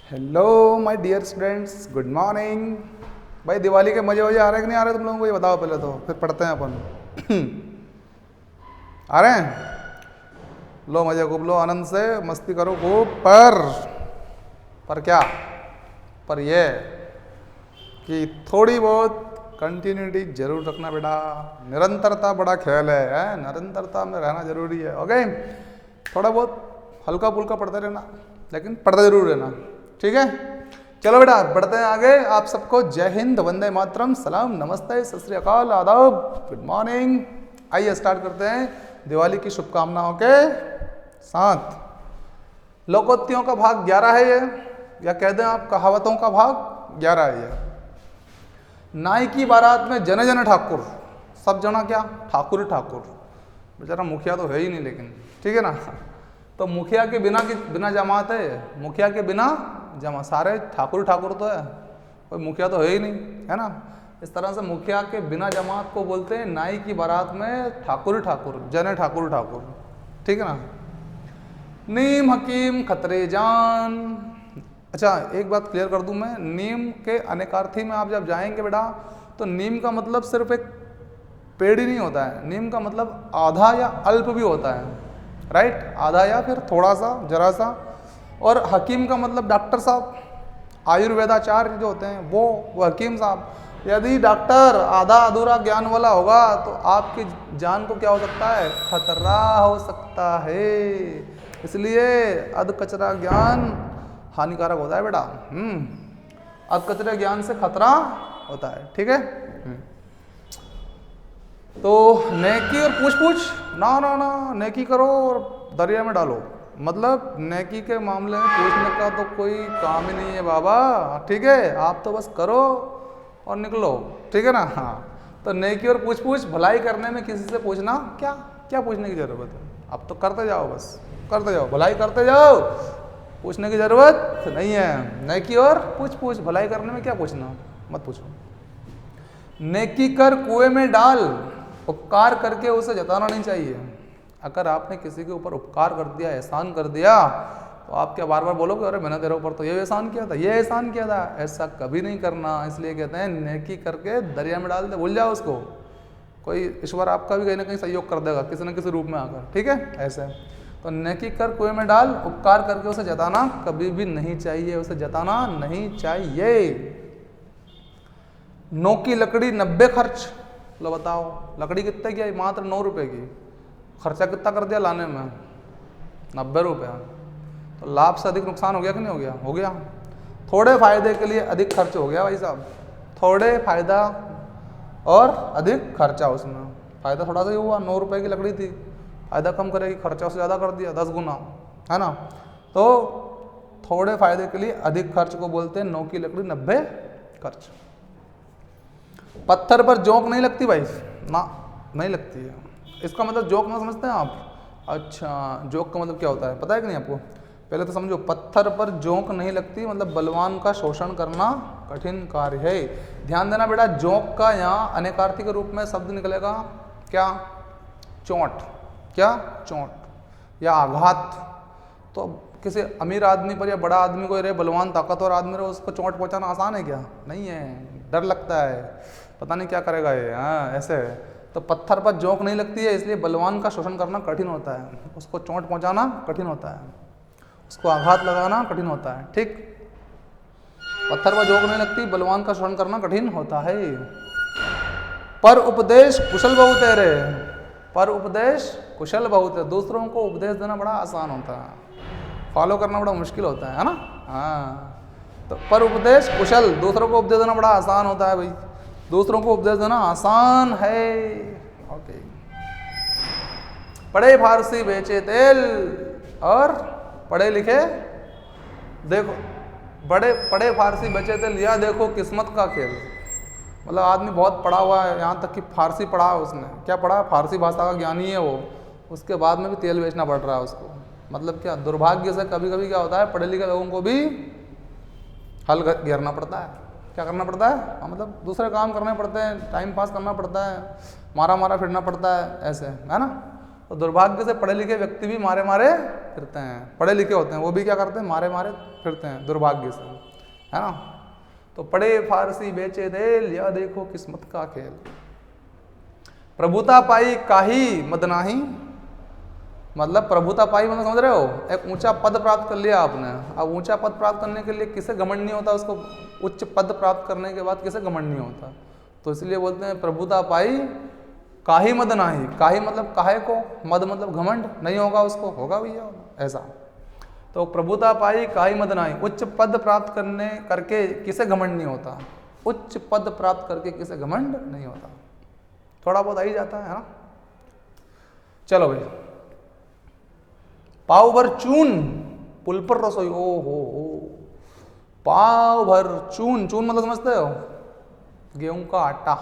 Hello my dear students, good morning. भाई दिवाली के मजे वजे आ रहे हैं कि नहीं आ रहे तुम लोगों को? ये बताओ पहले तो, फिर पढ़ते हैं अपन। आ रहे हैं? लो मजे खूब लो, आनंद से मस्ती करो खूब। पर क्या? पर ये कि थोड़ी बहुत कंटिन्यूटी जरूर रखना बेटा। निरंतरता बड़ा ख्याल है, निरंतरता में रहना जरूरी है। ओके, थोड़ा बहुत हल्का फुल्का पढ़ते रहना, लेकिन पढ़ते जरूर रहना, ठीक है? चलो बेटा बढ़ते हैं आगे। आप सबको जय हिंद, वंदे मातरम, सलाम, नमस्ते, सत श्री अकाल, आदाब, गुड मॉर्निंग। आइए स्टार्ट करते हैं दिवाली की शुभकामनाओं के साथ। लोकोक्तियों का भाग 11 है ये, या कह दें आप कहावतों का भाग 11 है ये। नाई की बारात में जन जन ठाकुर, सब जना क्या? ठाकुर ही ठाकुर। बेचारा मुखिया तो है ही नहीं, लेकिन ठीक है ना। तो मुखिया के बिना जमात है, मुखिया के बिना जमा, सारे ठाकुर ठाकुर तो है, कोई मुखिया तो है ही नहीं, है ना। इस तरह से मुखिया के बिना जमात को बोलते हैं नाई की बारात में ठाकुर ठाकुर, जन ठाकुर ठाकुर, ठीक है ना। नीम हकीम खतरे जान। अच्छा एक बात क्लियर कर दूं मैं, नीम के अनेकार्थी में आप जब जाएंगे बेटा, तो नीम का मतलब सिर्फ एक पेड़ ही नहीं होता है, नीम का मतलब आधा या अल्प भी होता है, राइट? आधा या फिर थोड़ा सा, जरा सा। और हकीम का मतलब डॉक्टर साहब, आयुर्वेदाचार्य जो होते हैं वो हकीम साहब। यदि डॉक्टर आधा अधूरा ज्ञान वाला होगा तो आपकी जान को क्या हो सकता है? खतरा हो सकता है। इसलिए अध कचरा ज्ञान हानिकारक होता है बेटा। अध कचरे ज्ञान से खतरा होता है, ठीक है? तो नेकी और पूछ पूछ ना ना ना, नेकी करो और दरिया में डालो। मतलब नेकी के मामले में पूछने का तो कोई काम ही नहीं है बाबा, ठीक है? आप तो बस करो और निकलो, ठीक है ना। हाँ, तो नेकी और पूछ पूछ, भलाई करने में किसी से पूछना क्या क्या पूछने की ज़रूरत है? अब तो करते जाओ, बस करते जाओ, भलाई करते जाओ, पूछने की ज़रूरत नहीं है। नेकी और पूछ पूछ, भलाई करने में क्या पूछना, मत पूछो। नेकी कर कुएं में डाल, उपकार करके उसे जताना नहीं चाहिए। अगर आपने किसी के ऊपर उपकार कर दिया, एहसान कर दिया, तो आप क्या बार बार बोलोगे अरे मैंने तेरे ऊपर तो ये एहसान किया था, ये एहसान किया था? ऐसा कभी नहीं करना। इसलिए कहते हैं नेकी करके दरिया में डाल दे, भूल जाओ उसको। कोई ईश्वर आपका भी कहीं ना कहीं सहयोग कर देगा किसी न किसी रूप में आकर, ठीक है? ऐसे तो नेकी कर कुएं में डाल, उपकार करके उसे जताना कभी भी नहीं चाहिए, उसे जताना नहीं चाहिए। नौ की लकड़ी 90 खर्च। लो बताओ, लकड़ी कितने की आई? मात्र 9 रुपए की। खर्चा कितना कर दिया लाने में? 90 रुपया। तो लाभ से अधिक नुकसान हो गया कि नहीं हो गया? हो गया। थोड़े फायदे के लिए अधिक खर्च हो गया भाई साहब। थोड़े फायदा और अधिक खर्चा, उसमें फायदा थोड़ा सा ही हुआ, 9 रुपए की लकड़ी थी, फायदा कम करेगी, खर्चा उससे ज़्यादा कर दिया, 10 गुना, है ना। तो थोड़े फायदे के लिए अधिक खर्च को बोलते हैं 9 की लकड़ी 90 खर्च। पत्थर पर जोंक नहीं लगती भाई ना, नहीं लगती है। इसका मतलब जोंक ना समझते हैं आप? अच्छा, जोंक का मतलब क्या होता है पता है कि नहीं आपको? पहले तो समझो, पत्थर पर जोंक नहीं लगती मतलब बलवान का शोषण करना कठिन कार्य है। ध्यान देना बेटा, जोंक का यहाँ अनेकार्थी के रूप में शब्द निकलेगा क्या? चोट। क्या? चोट या आघात। तो किसी अमीर आदमी पर या बड़ा आदमी को, रे बलवान ताकतवर आदमी रहे, उसको चोट पहुंचाना आसान है क्या? नहीं है, डर लगता है, पता नहीं क्या करेगा ये। हाँ ऐसे है। तो पत्थर पर जोंक नहीं लगती है, इसलिए बलवान का शोषण करना कठिन होता है, उसको चोट पहुंचाना कठिन होता है, उसको आघात लगाना कठिन होता है, ठीक? पत्थर पर जोंक नहीं लगती, बलवान का शोषण करना कठिन होता है। पर उपदेश कुशल बहुत है रे, पर उपदेश कुशल बहुत है। दूसरों को उपदेश देना बड़ा आसान होता है, फॉलो करना बड़ा मुश्किल होता है ना। हाँ, तो पर उपदेश कुशल, दूसरों को उपदेश देना बड़ा आसान होता है भाई, दूसरों को उपदेश देना आसान है। ओके। पढ़े फारसी बेचे तेल और पढ़े लिखे देखो, बड़े पढ़े फारसी बेचे तेल, या देखो किस्मत का खेल। मतलब आदमी बहुत पढ़ा हुआ है, यहाँ तक कि फारसी पढ़ा है उसने, क्या पढ़ा? फारसी भाषा का ज्ञानी है वो, उसके बाद में भी तेल बेचना पड़ रहा है उसको। मतलब क्या दुर्भाग्य से कभी कभी क्या होता है, पढ़े लिखे लोगों को भी हल घेरना पड़ता है। क्या करना पड़ता है? मतलब दूसरे काम करने पड़ते हैं, टाइम पास करना पड़ता है, मारा मारा फिरना पड़ता है, ऐसे है ना। तो दुर्भाग्य से पढ़े लिखे व्यक्ति भी मारे मारे फिरते हैं, पढ़े लिखे होते हैं, वो भी क्या करते हैं, मारे मारे फिरते हैं दुर्भाग्य से, है ना। तो पढ़े फारसी बेचे देल, या देखो किस्मत का खेल। प्रभुता पाई काही मदनाही, मतलब प्रभुता पाई मतलब समझ रहे हो, एक ऊंचा पद प्राप्त कर लिया आपने। अब ऊंचा पद प्राप्त करने के लिए किसे घमंड नहीं होता, उसको उच्च पद प्राप्त करने के बाद किसे घमंड नहीं होता। तो इसलिए बोलते हैं प्रभुता पाई काही मद नाही। काही मतलब काहे को, मद मतलब घमंड, नहीं होगा उसको, होगा भैया ऐसा। तो प्रभुता पाई काही मद नाही, उच्च पद प्राप्त करने करके किसे घमंड नहीं होता, उच्च पद प्राप्त करके किसे घमंड नहीं होता। थोड़ा बहुत आ ही जाता है ना। चलो भाई, पाव भर चून पुल पर रसोई, ओ हो, पाव भर चून, चून मतलब समझते हो, गेहूं का आटा,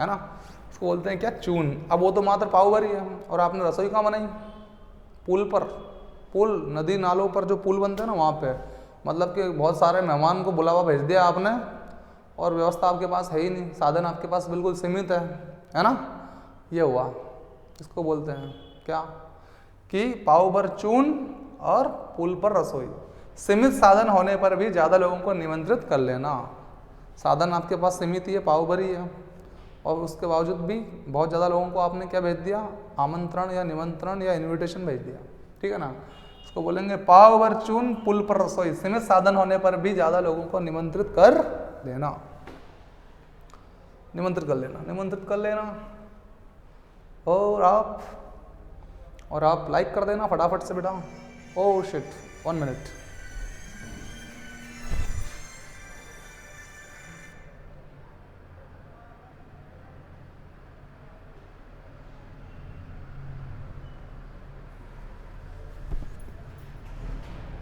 है ना, उसको बोलते हैं क्या, चून। अब वो तो मात्र पाव भर ही है, और आपने रसोई कहाँ बनाई, पुल पर। पुल, नदी नालों पर जो पुल बनते हैं ना, वहाँ पे, मतलब कि बहुत सारे मेहमान को बुलावा भेज दिया आपने, और व्यवस्था आपके पास है ही नहीं, साधन आपके पास बिल्कुल सीमित है ना। ये हुआ, इसको बोलते हैं क्या, कि पाव भर चून और पुल पर रसोई। सीमित साधन होने पर भी ज़्यादा लोगों को निमंत्रित कर लेना। साधन आपके पास सीमित ही है, पाव भर ही है, और उसके बावजूद भी बहुत ज़्यादा लोगों को आपने क्या भेज दिया, आमंत्रण या निमंत्रण या इनविटेशन भेज दिया, ठीक है ना। इसको बोलेंगे पाव भर चून पुल पर रसोई, सीमित साधन होने पर भी ज़्यादा लोगों को निमंत्रित कर लेना, निमंत्रित कर लेना, निमंत्रित कर लेना। और आप लाइक कर देना फटाफट से बेटा। Oh shit, 1 minute.